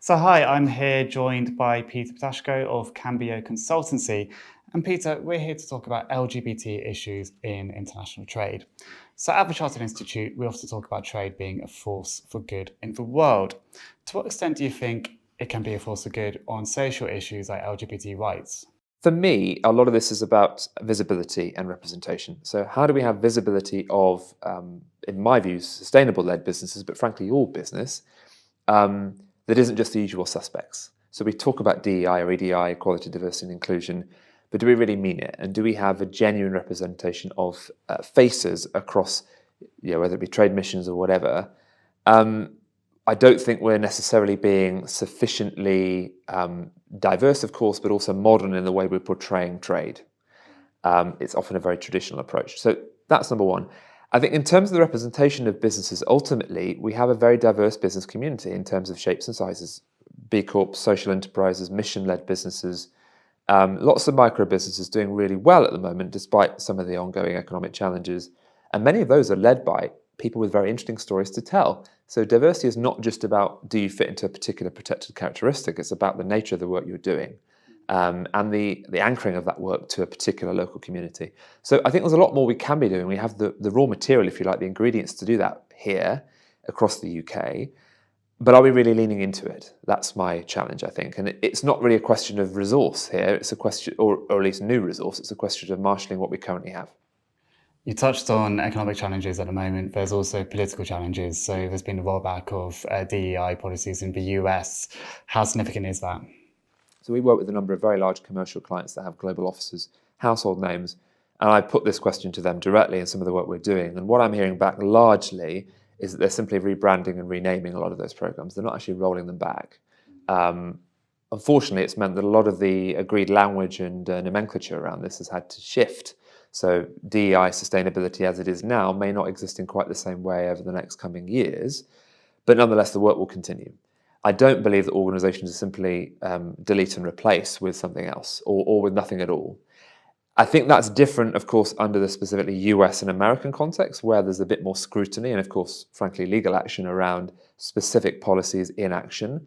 So hi, I'm here joined by Peter Ptashko of Cambio Consultancy. And Peter, we're here to talk about LGBT issues in international trade. So at the Chartered Institute, we often talk about trade being a force for good in the world. To what extent do you think it can be a force for good on social issues like LGBT rights? For me, a lot of this is about visibility and representation. So, how do we have visibility of, in my view, sustainable-led businesses, but frankly, all business that isn't just the usual suspects? So, we talk about DEI or EDI, equality, diversity, and inclusion, but do we really mean it? And do we have a genuine representation of faces across, whether it be trade missions or whatever? I don't think we're necessarily being sufficiently diverse, of course, but also modern in the way we're portraying trade. It's often a very traditional approach. So that's number one. I think in terms of the representation of businesses, ultimately, we have a very diverse business community in terms of shapes and sizes. B Corps, social enterprises, mission-led businesses, lots of micro businesses doing really well at the moment, despite some of the ongoing economic challenges. And many of those are led by people with very interesting stories to tell. So diversity is not just about do you fit into a particular protected characteristic, it's about the nature of the work you're doing and the anchoring of that work to a particular local community. So I think there's a lot more we can be doing. We have the raw material, if you like, the ingredients to do that here across the UK. But are we really leaning into it? That's my challenge, I think. And it's not really a question of resource here. It's a question, or at least new resource, it's a question of marshalling what we currently have. You touched on economic challenges at the moment. There's also political challenges. So there's been a rollback of DEI policies in the US. How significant is that? So we work with a number of very large commercial clients that have global offices, household names, and I put this question to them directly in some of the work we're doing. And what I'm hearing back largely is that they're simply rebranding and renaming a lot of those programs. They're not actually rolling them back. Unfortunately, it's meant that a lot of the agreed language and nomenclature around this has had to shift. So DEI sustainability as it is now may not exist in quite the same way over the next coming years, but nonetheless, the work will continue. I don't believe that organisations are simply delete and replace with something else or with nothing at all. I think that's different, of course, under the specifically US and American context, where there's a bit more scrutiny and, of course, frankly, legal action around specific policies in action.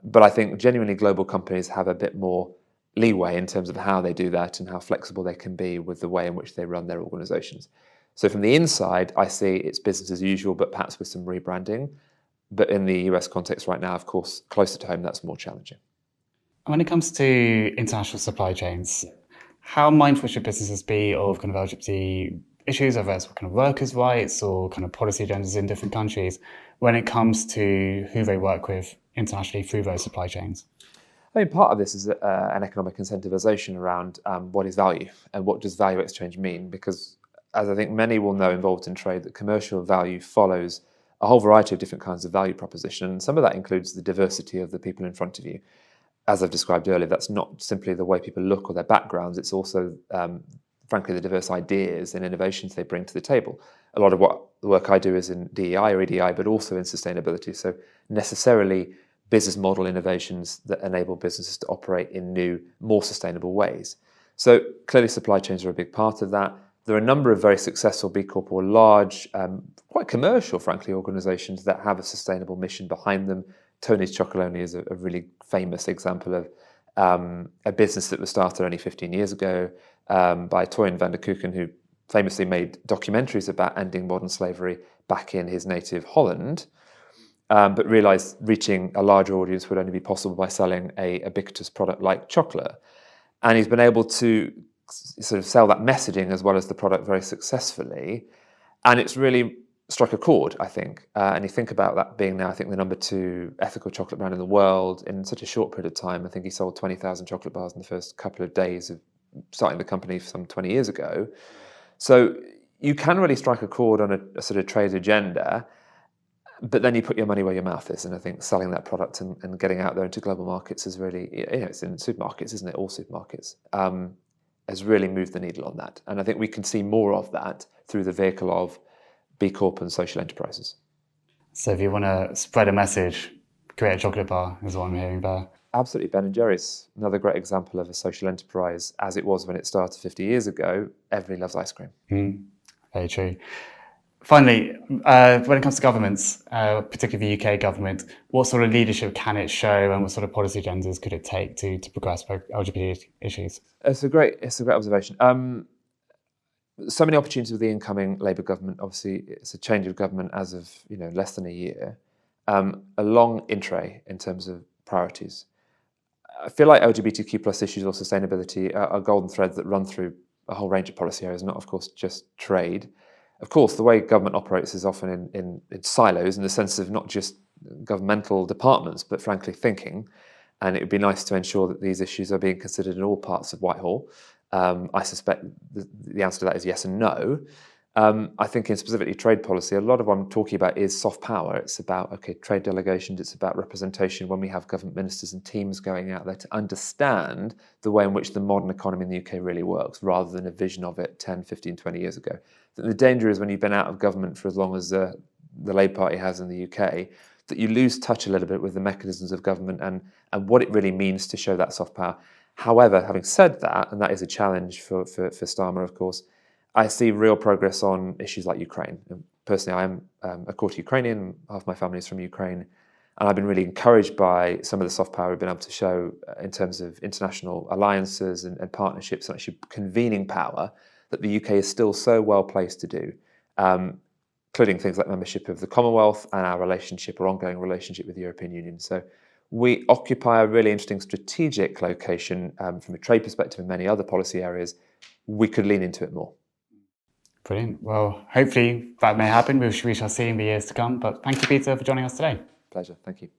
But I think genuinely global companies have a bit more leeway in terms of how they do that and how flexible they can be with the way in which they run their organisations. So from the inside, I see it's business as usual, but perhaps with some rebranding. But in the US context right now, of course, closer to home, that's more challenging. When it comes to international supply chains, how mindful should businesses be of kind of LGBT issues, whether it's kind of workers' rights or kind of policy agendas in different countries, when it comes to who they work with internationally through those supply chains? I mean, part of this is an economic incentivization around what is value and what does value exchange mean? Because as I think many will know involved in trade, that commercial value follows a whole variety of different kinds of value proposition. And some of that includes the diversity of the people in front of you. As I've described earlier, that's not simply the way people look or their backgrounds. It's also, frankly, the diverse ideas and innovations they bring to the table. A lot of the work I do is in DEI or EDI, but also in sustainability. So necessarily business model innovations that enable businesses to operate in new, more sustainable ways. So clearly supply chains are a big part of that. There are a number of very successful B Corp or large, quite commercial, frankly, organisations that have a sustainable mission behind them. Tony's Chocolonely is a really famous example of a business that was started only 15 years ago by Toyin van der Keuken, who famously made documentaries about ending modern slavery back in his native Holland, but realised reaching a larger audience would only be possible by selling a ubiquitous product like chocolate. And he's been able to sort of sell that messaging as well as the product very successfully. And it's really struck a chord, I think. And you think about that being now, I think, the number 2 ethical chocolate brand in the world in such a short period of time. I think he sold 20,000 chocolate bars in the first couple of days of starting the company some 20 years ago. So you can really strike a chord on a sort of trade agenda, but then you put your money where your mouth is. And I think selling that product and getting out there into global markets is really, it's in supermarkets, isn't it? All supermarkets. Has really moved the needle on that. And I think we can see more of that through the vehicle of B Corp and social enterprises. So if you want to spread a message, create a chocolate bar is what I'm hearing there. Absolutely. Ben & Jerry's, another great example of a social enterprise as it was when it started 50 years ago. Everybody loves ice cream. Very true. Finally, when it comes to governments, particularly the UK government, what sort of leadership can it show and what sort of policy agendas could it take to progress LGBT issues? It's a great observation. So many opportunities with the incoming Labour government. Obviously, it's a change of government as of less than a year. A long in-tray in terms of priorities. I feel like LGBTQ plus issues or sustainability are golden threads that run through a whole range of policy areas, not of course just trade. Of course, the way government operates is often in silos in the sense of not just governmental departments, but frankly thinking. And it would be nice to ensure that these issues are being considered in all parts of Whitehall. I suspect the answer to that is yes and no. I think in specifically trade policy, a lot of what I'm talking about is soft power. It's about, trade delegations, it's about representation when we have government ministers and teams going out there to understand the way in which the modern economy in the UK really works, rather than a vision of it 10, 15, 20 years ago. The danger is when you've been out of government for as long as the Labour Party has in the UK, that you lose touch a little bit with the mechanisms of government and what it really means to show that soft power. However, having said that, and that is a challenge for Starmer, of course, I see real progress on issues like Ukraine. And personally, I am a quarter Ukrainian, half my family is from Ukraine, and I've been really encouraged by some of the soft power we've been able to show in terms of international alliances and partnerships and actually convening power that the UK is still so well placed to do, including things like membership of the Commonwealth and our relationship or ongoing relationship with the European Union. So we occupy a really interesting strategic location from a trade perspective and many other policy areas. We could lean into it more. Brilliant. Well, hopefully that may happen. We shall see in the years to come. But thank you, Peter, for joining us today. Pleasure. Thank you.